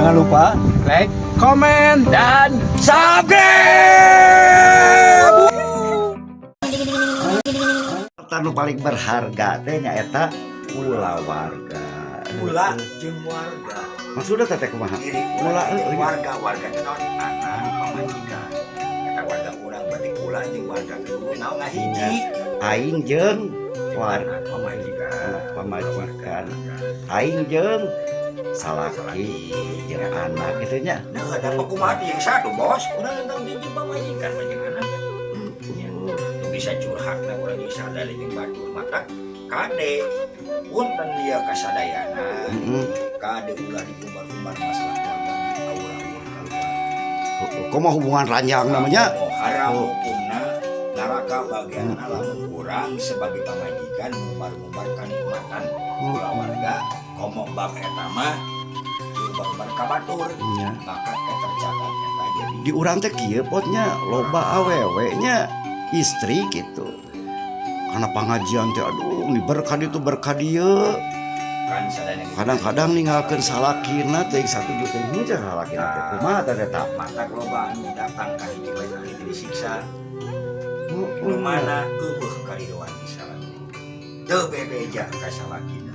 Jangan lupa like, komen, dan subscribe. Tanu paling berharga teh nyaeta ulah warga. Ulah jeung warga. Maksudnya teh kumaha? Ulah warga teh naon anak pamajikan. Eta warga urang berarti ulah jeung warga kedua naon ngahiji. Aing jeung warga pamajikan. Aing jeung salaki jeung anak kitu nya. Nah, ada kumaha yang satu bos, urang tentang jeung pamajikan jeung anak. Bisa curhat na urang jeung sadaya jeung batur mata kade punten dia kasadayana. Kade ulah dikumbar-kumbar masalah keluarga ulah-ulah keluar. Kumaha hubungan ranjang namanya? Haram hukumna neraka bagianna lamun urang sebagai pamajikan ngumbar-ngumbar kanikmatan ulah warga komo bab eta mah ngumbar-ngumbar ka batur. Maka ketercatat eta jadi Di urang teh kieu potnya loba awewe nya istri gitu. Karena pengajian teh aduh ni berkah itu berkah dieu. kan sadayana Kadang-kadang ninggalkeun salakina teh 1 juta heuh teh salakina teh kumaha teh eta? mata loba anu datang ka hiji bae ahli disiksa. Nu mana eueuh karidoan misalna. Teu bebeja ka salakina.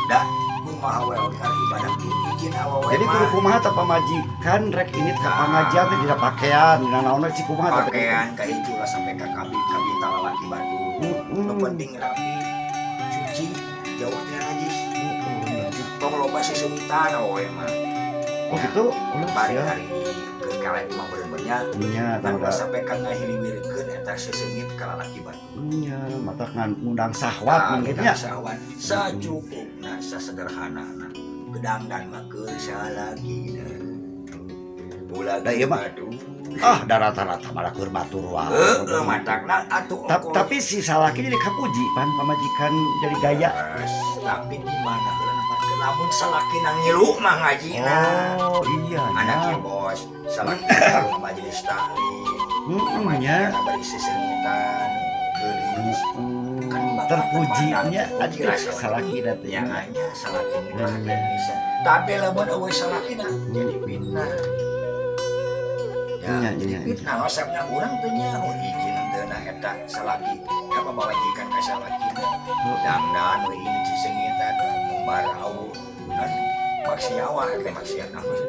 Da kumaha wae kali ibadah izin awewe. Jadi kudu kumaha teh pamajikan rek ini ka pengajian teh dina pakaian, dina naonna cik kumaha teh? Pakaian ka hiji ulah sampai ka kabita lalaki batu. Nu penting rapi, cuci, jauh tina najis. Tong loba sesengitan awewe mah. Oh gitu? Ulah Bari sia. hari kekalek mah bener-bener Nya dan tangga. sampai ka ngahiriwirkeun eta sesengit ka lalaki batu. Nya mata ngundang sahwat mungkin nya. Sawan sacukupna sasederhanana. Gedang dan maker salagina. Ulah Da ieu mah batu. ah da rata-rata malah keur batur wae. Matakna atuh Tapi si salaki jadi kapuji pan pamajikan jadi gaya. tapi di mana heula nempatkeun lamun salaki nang ngilu mah ngajina. Oh iya Anaknya nya. bos, salaki nang majelis taklim. Nya. Karena bari sesengitan, geulis. Terpujinya aduh salaki da teh. Yang hanya salaki ini bisa. Tapi lamun eueuh salakina jadi fitnah. Iya, Jadi iya, fitnah wasapna urang teh nya izin teuna eta salaki. Apa bawajikan ka salakina. Dangdan we ini cisengitan ngumbar au dan maksiawa eta maksiat apa sih?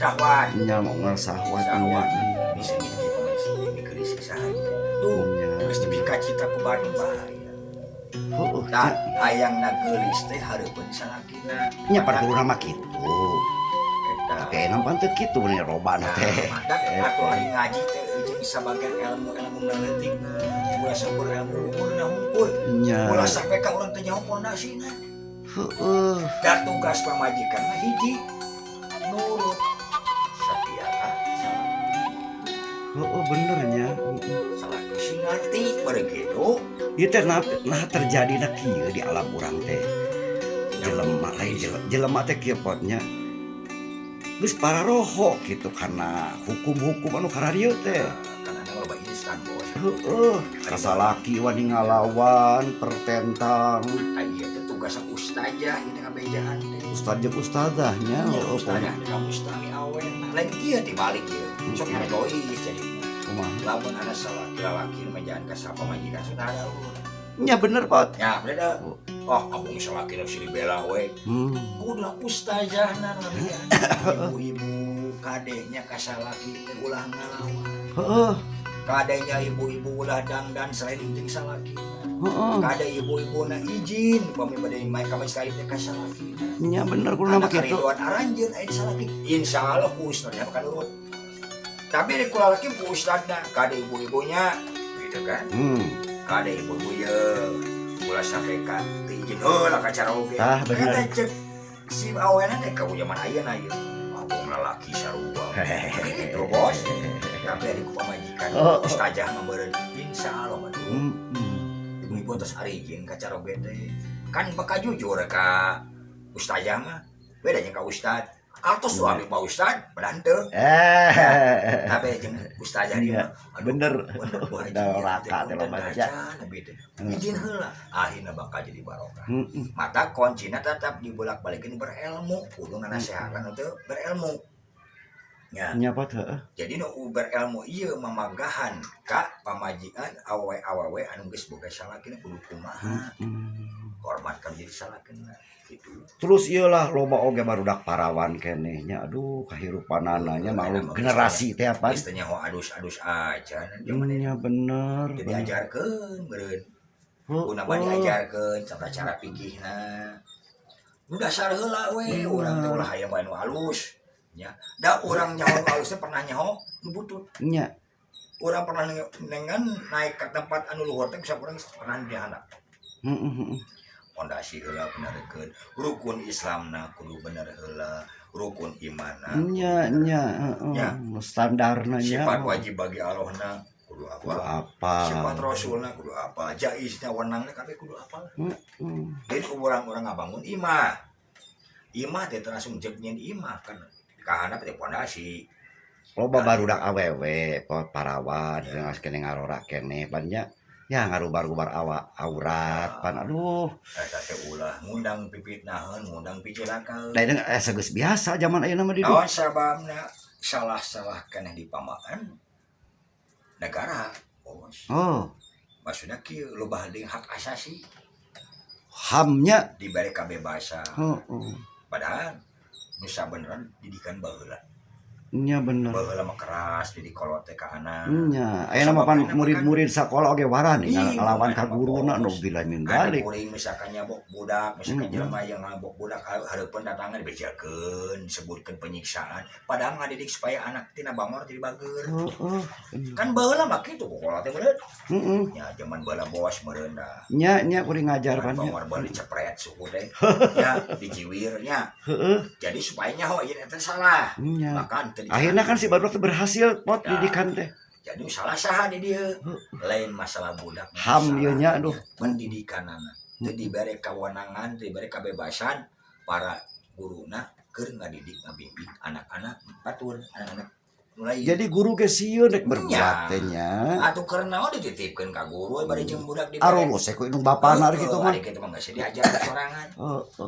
Syahwat. Nya mau ngersahwat Syahwat. nya. Bisa di krisis saja. Tuh, geus dibika cita ku Bandung bahaya. Heuh. Nah, hayangna geulis teh hareupeun salakina. Nya parkudu nama kitu. Eta. Oke, nampan teh kitu nih robana teh. Madak atuh ari ngaji teh jeung sabagian ilmu-ilmu naleutikna. Ulah sampur ilmu umurna hungkul. Nya. Ulah sampai ka urang teh nyaho pondasina. Heuh. Da tugas pamajikan mah hiji nurut satia ka Heuh bener nya. salaki singarti begitu. Ieu teh nah terjadi kieu di alam urang teh. Jelema lain jelema teh kieu potnya. Geus pararoho gitu karena hukum-hukum anu kararieu teh. Karena loba instan bos. Heuh, kasalaki wani ngalawan, pertentang, Aya teh tugas ustazah ini kabejaan teh. ustaz jeung ustazahnya. Heuh, Ustazah kamu istami awen. Lain kieu dibalik kieu. Sok egois jadi. kumaha? Lamun ana salaki lalaki mejaan ka sapa majikan sudah ada urut. Nya bener pot. Ya, beda. Oh, abung salaki nu sini bela we. Udah ustazah namanya. Ibu-ibu kadenya ka salaki teh ulah ngalawan. Heeh, Kadenya ibu-ibu ulah dangdan selain jeung salaki. heeh. Kada ibu-ibu na izin pami bade mai ka majelis teh ka salaki. Nya bener kudu nama kitu. Kariduan aranjeun aya di salaki. Insyaallah ku ustaznya bakal urut. Tapi di kula laki ku ustazna kada ibu-ibunya gitu kan. Kada ibu-ibu ye ulah sampai ka izin heula ka cara oge. Tah, bener. Eta cek si awena teh ka zaman ayeuna ieu. Abung lalaki sarua. Gitu bos. Tapi ada ku pamajikan ustazah mah beureun insyaallah mah. Ibu-ibu terus ari izin ka cara oge teh. Kan baka jujur ka ustazah mah. Bedanya ka ustaz. Atos suami Pak Ustad berante. Tapi jeung Ustaz jadi Iya, bener. Da raka teh loba aja. Izin heula akhirna bakal jadi barokah. Mata kuncina tetap dibolak-balikeun berilmu, kudu nanasehatkeun teu berilmu. Ya. Nya pot heeh. Jadi nu berilmu ieu mamagahan ka pamajikan awewe anu geus boga salakina kudu kumaha. Hormatkan jadi salakina gitu. Terus iyalah loba oge barudak parawan keneh nya. Aduh kahirupanana nya maklum generasi teh apa. Istilahnya ho adus-adus aja. Nya bener. Jadi ajarkeun beureun. Kunaon diajarkeun cara pikihna. Nu dasar heula we urang teh ulah hayang bae nu halus. Nya, da urang nyaho halusnya pernah nyaho nu butut. Nya. Urang pernah nengan naik ke tempat anu luhur teh bisa urang pernah di handap. Pondasi heula benerkeun, rukun Islamna kudu bener heula, rukun imanna. Nya standarna nya. Sifat wajib bagi Allahna kudu apa? Sifat Rasulna kudu apa? Jaizna wenangna kabeh kudu apa? Jadi urang-urang ngabangun imah. Imah teh langsung jeung nyeun imah kan. Kahandap teh pondasi. Loba barudak awewe parawan dengan kene ngarora kene banyak ya ngarubar-rubar aurat pan aduh Eta teh ulah ngundang pipitnaheun ngundang picirakeun. Lain geus biasa zaman ayeuna mah didu. Naon sababna salah-salah keneh dipamaan negara bos. Oh, Maksudnya kieu loba heudeung hak asasi hamnya. diberi kebebasan. Padahal nu sabeneran didikan baheula. Nya bener. Baheula mah keras didik kolot teh ka anak. Nya ayeuna mah pan murid-murid sakola oge warani ngalawan ka guruna nu bila min balik. Kuring misalkan nyabok budak, misalkan jelema yang ngabok budak hareupeun datangan dibejakeun, disebutkeun penyiksaan. Padahal ngadidik supaya anak tina bangor jadi bager. Kan baheula mah kitu kokola teh bener. Ya zaman baheula bos meureun da. Nya kuring ngajar pan nya. Bangor baheula dicepret suku teh. Ya dijiwir nya. Jadi supaya nyaho ieu teh salah. Maka akhirnya kan si barudak berhasil pot didikan teh. Jadi salah saha di dia. Lain masalah budak. Ham ieu nya aduh Pendidikanana. Teu dibere kawenangan, teu dibere kebebasan para guruna keur ngadidik ngabimbing anak-anak batur, anak-anak mulai. Jadi guru ge sieun rek berbuat teh nya. Atuh keur naon dititipkeun ka guru bari jeung budak dibere. Arulus ku indung bapana kitu mah. Ari kitu mah geus diajar ku sorangan.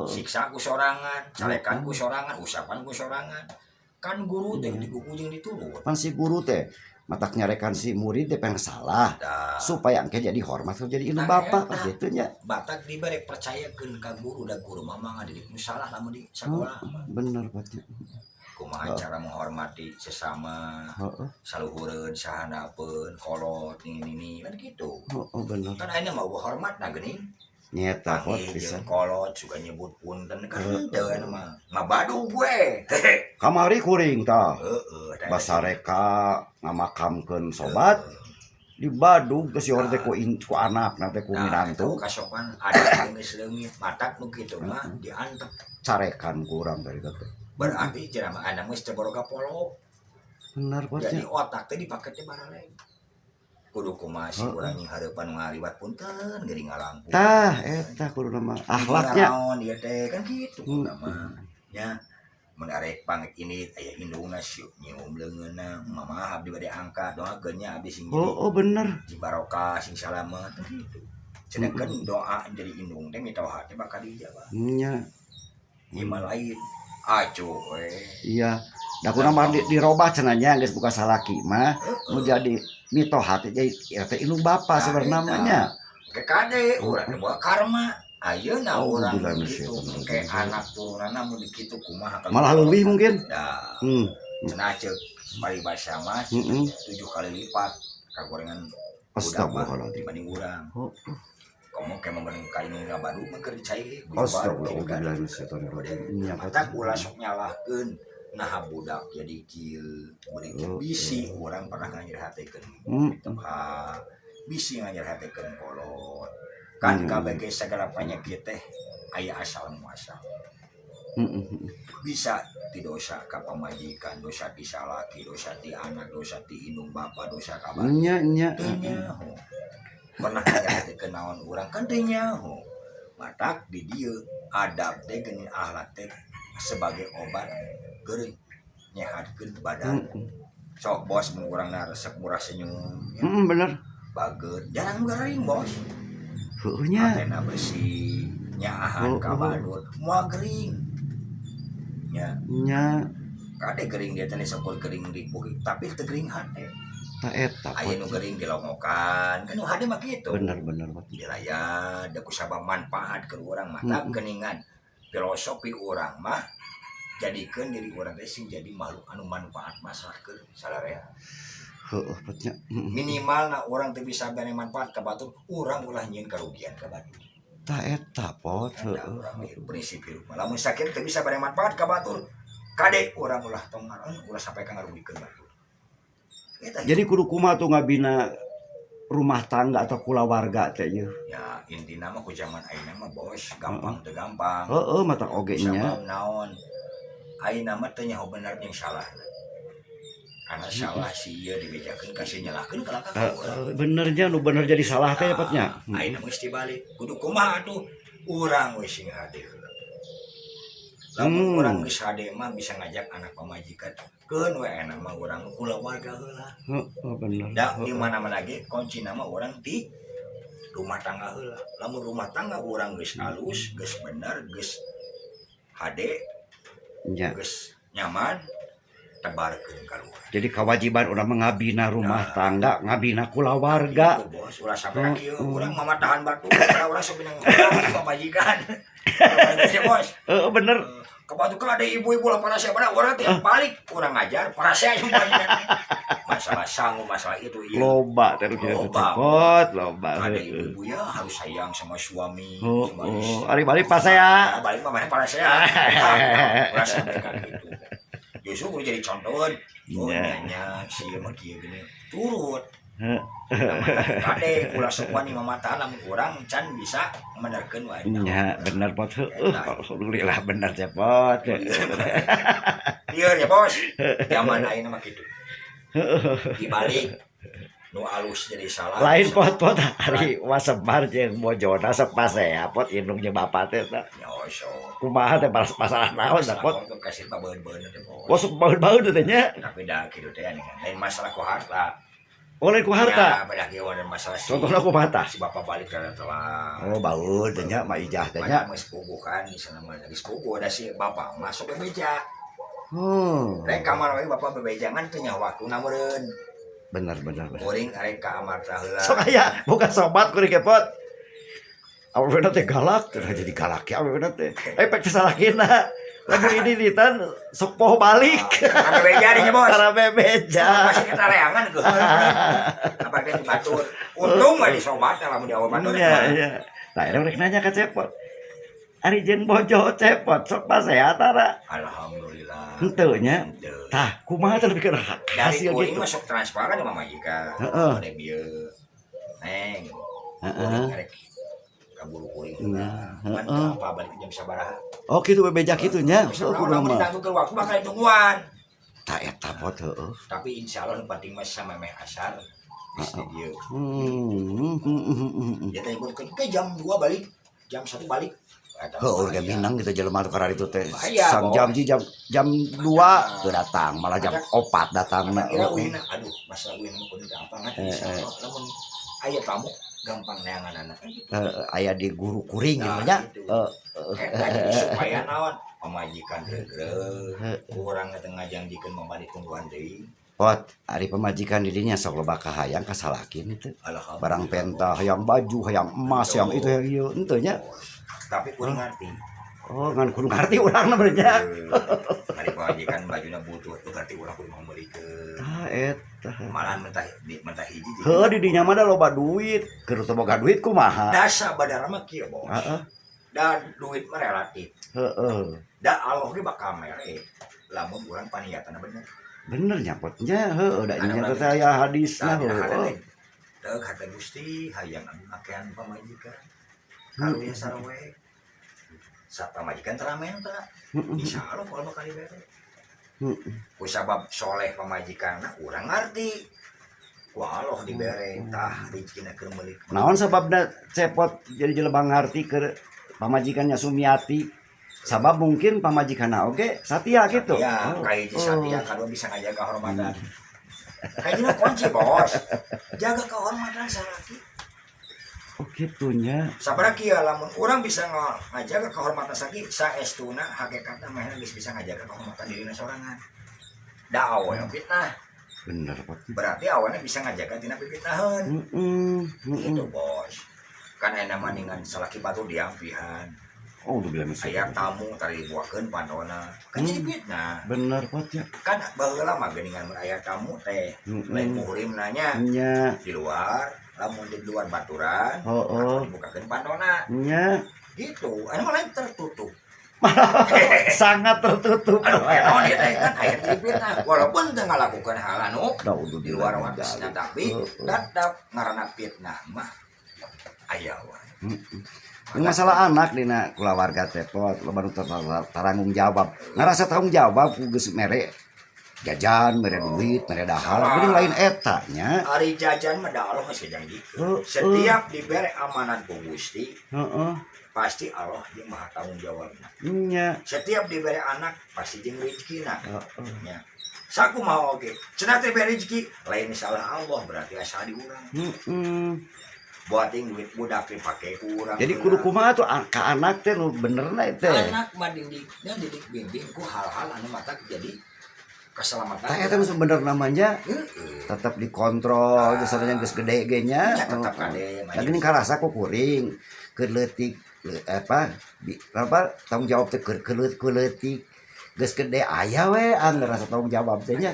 Siksa ku sorangan, carekan ku sorangan, usapan ku sorangan. Kan guru teh digugu jeung diturut. Pan si guru teh matak nyarekan si murid teh pengen salah supaya engke jadi hormat jadi indung bapak kitu nya. Batak dibere percayakeun ka guru da guru mah ngadidik nu salah lamun di sakola. Bener berarti. Kumaha cara menghormati sesama, saluhureun sahandapeun, kolot ini kan gitu. Bener. Kan ayeuna mah hormat na geuning. Nyata hot Panggil bisa. jeung kolot suka nyebut punten kan teu anu mah. Mabadu gue. Kamari kuring tah. Heeh. Basareka ngamakamkeun sobat di Badung geus sieur teh ku anakna teh ku minantu. Kasokan ada geus leungit matak nu kitu mah diantep. Carekan kurang dari teh. Berarti cenah mah anak geus teu boga polo. Bener Jadi potnya. otak teh dipake teh baraleng. Kudu kumaha si urang yang hareupan ngaliwat punten geuning ngalampu. Tah eta kudu nama akhlaknya. Naon ieu teh kan kitu nama. Nya mun arek pangit ini aya indungna syuk nyium leungeunna mama abdi bade angkat doakeun nya abdi sing Bener. sing barokah sing salamet kitu. Sedangkan doa jadi indung teh mitoha teh bakal dijawab. Nya. Iman lain acuh we. Iya. Da kunaon dirobah cenah nya geus buka salaki mah nu jadi mitoha teh jadi teh indung bapa sebenarnya namanya. Ke kade urang teh bawa karma. Ayeuna urang bilang kitu sih, ke anak turunana mun kitu kumaha Malah leuwih mungkin. Da. Cenah ceuk paribasa mas 7 kali lipat kagorengan Astagfirullahaladzim. dibanding urang. Komo ke meunang kainu ngabadu mah keur dicai. Astagfirullahaladzim. Mata ulah sok nyalahkeun nah budak jadi kieu murid bisi urang pernah nganyerhatekeun bisi nganyerhatekeun kolot kan kabeh segala penyakit teh aya asal muasal bisa ti dosa ka pamajikan dosa ti salaki dosa ti anak dosa ti indung bapa dosa ka bapak Nya pernah nganyerhatekeun naon urang kan teh nyaho matak di dieu adab teh geuning akhlak teh sebagai obat geuring nyehatkeun badan. Sok bos mun urangna resep murah senyum ya. Bener. Bageut jarang gering bos. Heuh nya. Hatena bersih nyaahan ka badut moal gering. Ya, Nya kade gering dia teh sepul gering di bukit tapi teu gering hate. ta eta Aya nu gering dilongokan, kan nu hade mah kitu. bener pot. Diraya da kusabab manfaat ke urang mah tak geuningan. Filosofi urang mah jadikeun diri urang teh sing jadi makhluk anu manfaat masyarakat salarea. Heuh potnya. Minimal urang teu bisa bere manfaat ka batur, urang ulah nyieun karugian ka batur. Ta eta pot. Ada urang mah prinsip hirup. Lamun sakit teu bisa bere manfaat ka batur, kade urang ulah tong ulah sampai ka ngarugikeun batur. Eta Jadi kudu kumaha tuh ngabina rumah tangga atau kulawarga teh ieu. ya intina mah ku zaman ayeuna mah bos gampang teu gampang. Heeh mata oge nya. Sabab naon ayeuna mah teu nyaho bener jeung salah. Karena salah si ieu dibejakeun kasih nyalahkeun ka laka ka urang. Benernya nu bener jadi salah teh potnya. Ayeuna mah mesti balik. Kudu kumaha tuh urang we sing hade. Lamun urang geus hade mah bisa ngajak anak pamajikan. Keun we enak mah urang kulawarga heula. Heeh bener. Da di mana-mana ge kuncina mah urang di rumah tangga heula. Lamun rumah tangga urang geus alus, geus bener, geus hade, Nya. geus nyaman, tebarkeun ka luar. Jadi kewajiban urang mengabina rumah tangga, ngabina kulawarga. Itu bos, ulah sampai kieu urang mamatahan batu, urang sok binang pamajikan. Ya bos. Heeh bener. Kebetulan ada ibu-ibu lah para siapa orang tiap balik kurang ngajar para saya cuma masalah sanggup masalah itu iya. Loba terus cepot loba. Ada ibu-ibu ya harus sayang sama suami. Ari balik pas saya. Balik mah para saya. Rasa mereka gitu. Justru gue jadi contoh. Oh nanya si mah kieu gini turut. Kade ulah sok wani mamata lamun urang can bisa menerkeun wae. Nya bener pot. Alhamdulillah bener cepot. Iya ya bos. Zaman ayeuna mah kitu. Dibalik nu alus jadi salah. Lain pot hari wasebar jeung bojona sepasea pot indung jeung bapak teh. Nyosok. Kumaha teh masalah naon da pot? Kasih pabeun-beun teh bos. Bos baeun-baeun teh nya. Tapi da kitu teh lain masalah ku harta. Oleh ku harta. Ya, pada kieu ada masalah si. Contohna kumaha tah? Si bapak balik karena telah. Oh baeun teh nya mah ijah teh nya. Mana sepupu kan di sana mah dari sepupu ada si bapak masuk ke beja. Rek kamar we bapak bebejangan teh nya waktuna meureun. Bener. Kuring arek ka amar teh heula. Sok aya bukan sobat kuring kepot. Awalna teh galak, terus jadi galak ya awalna teh. Pek salahkeuna. Lagu ini ditan sok poho balik. Karena beja nih bos. Karena bebeja. Masih kita reangan ke. Apa dia dibatur. Untung mah disobat lamun di awal batur. Iya. Nah, ini rek nanya ka Cepot. Ari jeung bojo Cepot sok pasehatara. Alhamdulillah. Henteu nya. Tah, kumaha teh lebih dari hasil kuring gitu. masuk transparan sama majikan. Heeh. Ada bieu. Neng. Heeh. Arek kaburu kuring. Nah, Mantap apa balik jam sabaraha. Oh kitu bebeja kitu nya. Sok Sok kudu mah. ditangguh waktu bakal ditungguan. Tah eta pot heueuh. Tapi insyaallah nu penting mah sama meh asar. Di studio. Dia tanya ke jam 2 balik. Jam 1 balik. Heueuh ge minang gitu jelema karena itu teh. Bahaya, Sang Bos. janji jam 2 teu datang, malah jam 4 datangna. Kira uina, aduh, masalah uina mah kudu gampang kan insyaallah. Lamun aya tamu gampang neangan anak. Aya di guru kuring gitu nya. Jadi supaya naon pamajikan regreg urang teh ngajanjikeun membalik tungguan deui. Pot, ari pemajikan dirinya sok loba kahayang kasalakin itu. Alhamdulillah. Barang pentah, hayang baju, hayang emas, yang itu yang ieu henteu nya. Tapi kurang ngerti. Oh, ngan kudu ngarti urang na benernya. Mari pamajikan bajuna butuh tuh ngerti urang kudu membelikeun. Tah eta. Malahan mentah hiji. Heuh di dinya mah da loba duit. Keur teu boga duit kumaha? Dasa badara mah kieu, Bos. Heeh. Dan duit mah relatif. Heeh. Da Allah ge bakal mere. Lamun urang paniatana bener. Bener nya potnya heueuh da nya teh aya hadisna heueuh. Deuk hate Gusti hayang anu akean pamajikan. Karunya sarwe. Sa pamajikan teramen ta. Insyaallah kalau bakal dibere. Ku sabab soleh pamajikanna urang ngarti. Ku Allah dibere tah rezekina keur meuli. Naon sababna Cepot jadi jelema ngarti keur pamajikannya Sumiati? sabab mungkin pamajikanna oge satia gitu. Ya, Oh, kayak di oh. Satya kadang bisa ngajaga kehormatan. Kayaknya kunci bos, jaga kehormatan salaki. Oh gitunya. Sabaraha kieu lamun urang bisa ngajaga kehormatan salaki, saestuna hakikatna mah geus bisa ngajaga kehormatan dirina sorangan. Da awe fitnah, Bener Pot. berarti awana bisa ngajaga tina pipitnaheun. Gitu bos. Kan enak maningan salaki batu diampihan. Oh udah bilang Aya tamu tari buakeun pandona. Kan jadi fitnah. Bener Pot ya. Kan baheula mah geuningan mun aya tamu teh. Lain muhrim nanya Nya. di luar, lamun di luar baturan, Oh. dibukakeun pandona. Nya. Gitu. Anu mah lain tertutup. Sangat tertutup. Aduh, naon ieu teh kan aya jadi fitnah. Walaupun teu ngalakukeun hal anu Da udah di luar watasna tapi tetap ngaranna fitnah mah aya wae. Masalah anak dina kulawarga teh Pot, lo baru tanggung jawab. Ngarasa tanggung jawab ku geus mere jajan, mere duit, mere dahal, geuning lain eta nya. Ari jajan mah da Allah geus janjikeun. Heeh. Setiap dibere amanat ku Gusti, Heeh. pasti Allah jeung Maha tanggung jawabna. Nya. Setiap diberi anak pasti jeung rezekina. Heeh. Ya. Saku mau oge. Cenah teh bere rezeki lain salah Allah berarti asa di urang. Heeh. Buat ting duit budak dipake ku urang. Jadi kudu kumaha tuh ka anak teh nu benerna teh. anak mah didiknya didik bimbing ku hal-hal anu mata jadi keselamatan. Tah eta nu bener namanya Heeh. tetap dikontrol jasanya geus gede ge nya. Ya, tetap kade. Lagi nih karasa ku kuring keur leutik apa tanggung jawab teh keur leutik geus gede aya we rasa tanggung jawab teh nya.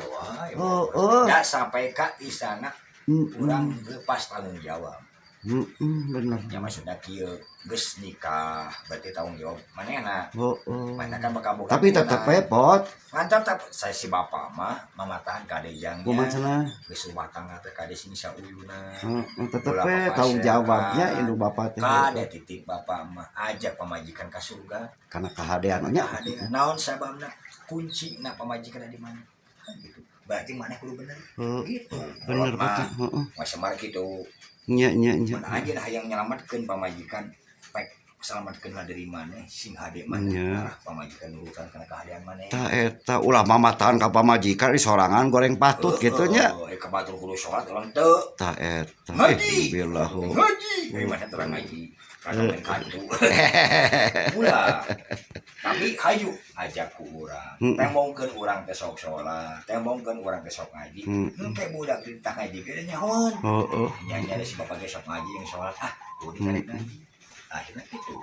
Oh. Ya sampai ka istana urang lepas tanggung jawab. Bener. Ya maksudnya kieu geus nikah berarti tanggung jawab manehna. Oh. Mana kan bakal buka. Tapi tetep we Pot. Ngan tetep saya si bapak mah mamatahan kade jangnya. Kumaha cenah? Geus rumah tangga teh kade sing sauyuna. Tetep we tanggung jawabnya induk bapak teh. Kade titip bapak mah ajak pamajikan ka surga. Karena kahadean nya. Kade naon sababna kunci na pamajikan di mana. Kan gitu. Berarti mana kudu bener. Gitu. Bener Pot. Heeh. Masa mar kitu. Nya. Mun aja dah yang nyelamatkeun pamajikan pek selamatkeun dari mana sing hade mana Nya. pamajikan urusan kana kahadean mana. Tah eta ulah mamatahan ka pamajikan di sorangan goreng patut gitu nya. Ka batur kudu salat urang teu. Tah eta. Ngaji. Billahu. Ngaji. Mana terang ngaji. Kada main kartu. Ulah. Tapi hayu ajak ku urang. Temongkeun urang teh sok salat, temongkeun urang teh sok ngaji. Engke budak ditah ngaji ge nyahoan. Heeh. Nyanyi si bapak ge sok ngaji jeung salat. Kudu karek ngaji. Akhirnya gitu.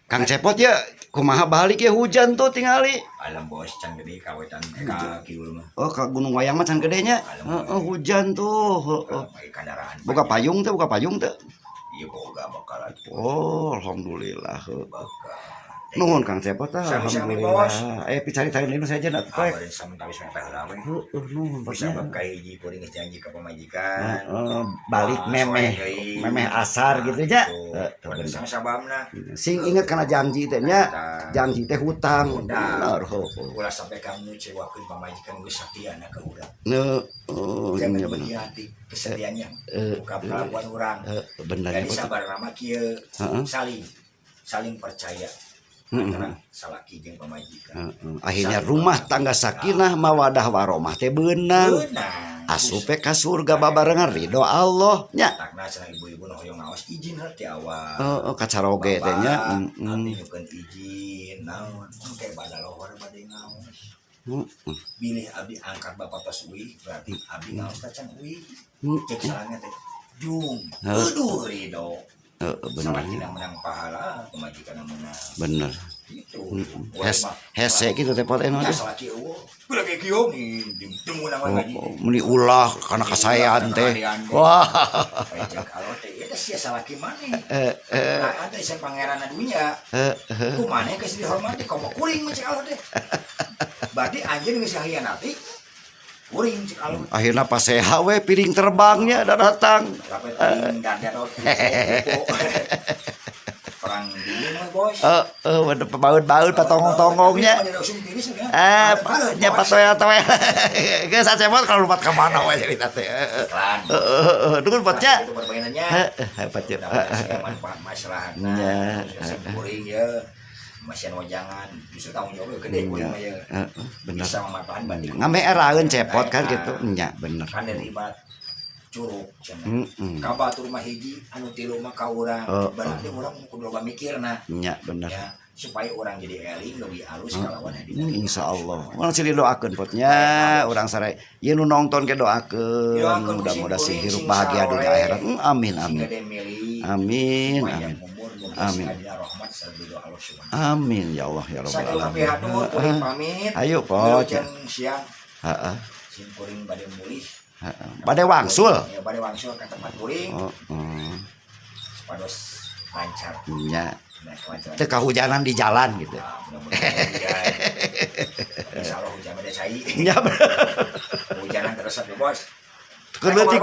Kang Cepot ya kumaha balik ya hujan tuh tingali. Alam bos can gede kawetan ka kieu mah. Oh ka Gunung Wayang mah can gede nya. Hujan tuh. Heeh. Kendaraan. Buka payung teh. Iya boga bakalan. Oh, alhamdulillah. Bakal. Nuhun Kang Cepot tah. Sami-sami, Alhamdulillah. Picari-cari dulu saja nak pek. Kabarin sama tawis mah baheula we. Nuhun Bisa bosnya. bab hiji kuring geus janji ka pamajikan. Balik memeh asar gitu nya. Bener sama sabamna. Sing inget kana janji teh nya. Janji teh hutang. Bener. Ulah sampai kamu cewakeun pamajikan geus sakiana ka urang. Iya Jangan bener. hati kesediaannya. Buka pelabuhan urang. Bener. Jadi sabar nama kieu saling percaya. Antara salaki jeung pamajikan. Akhirnya rumah tangga sakinah mawadah waromah teh beunang. Beunang. Asupe ka surga babarengan ridho Allah nya. Takna cenah ibu-ibu nu hoyong ngaos izin heuti awak. Kacaroge teh nya. Abdi nyukeun izin naon engke bada lohor bade ngaos. Bilih abdi angkat bapak tos uih berarti abdi ngaos can uih. Cek salahnya teh jung. Aduh ridho. Bener. Semakin menang pahala pemajikan menang. Bener. Gitu. Hese gitu teh Pot eno teh. Salaki eueuh. Kudu ge kieu nih temu nang ngaji. Meni ulah kana kasayan teh. Wah. Cek alo teh eta sia salaki maneh. Nah, ante sia pangeran dunya. Ku maneh geus dihormati komo kuring cek alo teh. Berarti anjeun geus hianati. Kuring cek alo. Akhirnya pas seha we piring terbangnya datang. Rapat piring dadar perang dingin we bos. Ada baut-baut patongong-tongongnya. Nya patoya-toya. Geus Cepot kalau lupat ka mana we cerita teh. Dukun Potnya. Itu permainannya. Hebat ya. Masalahna. Kuring ya. masih wajangan justru tanggung jawab gede urang ya bener bisa memanfaatkan banding ngame eraeun cepot kan gitu nya bener kan dari ibarat curug cenah kabatur mah hiji anu tilu mah ka urang berarti urang kudu loba mikirna nya bener ya supaya orang jadi eling lebih halus kalawan hadi insyaallah urang silih doakeun potnya urang sare ieu nu nongton ke doakeun mudah-mudahan si hirup bahagia dunia akhirat amin amin amin amin amin amin ya Allah ya rabbal alamin pamit ayo pot siang heeh sim kuring bade mulih bade wangsul ya bade wangsul ka tempat kuring supados lancar nya teu kahujanan di jalan gitu insyaallah hujan bade cai nya hujanan terus bos keleutik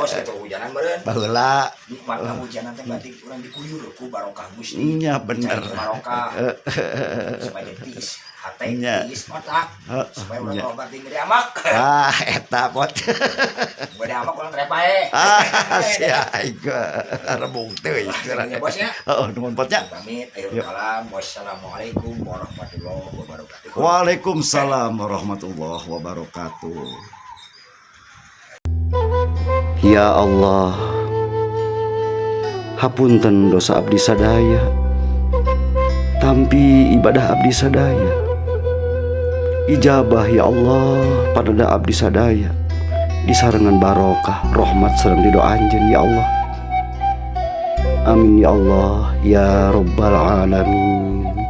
bos itu hujanan meureun baheula makna hujanan teh berarti urang dikuyur ku barokah Gusti nya bener barokah supaya tis hate tis otak supaya urang obat di gede amak eta pot gede amak urang trepae sia aing rebung teuy ya bosnya heeh nuhun potnya pamit akhirul kalam wassalamualaikum warahmatullahi wabarakatuh waalaikumsalam warahmatullahi wabarakatuh. Ya Allah, hapunten dosa abdi sadaya, tampi ibadah abdi sadaya. Ijabah ya Allah pada abdi sadaya, disarengan barokah, rahmat sareng ridho Anjeun ya Allah. Amin ya Allah ya rabbal alamin.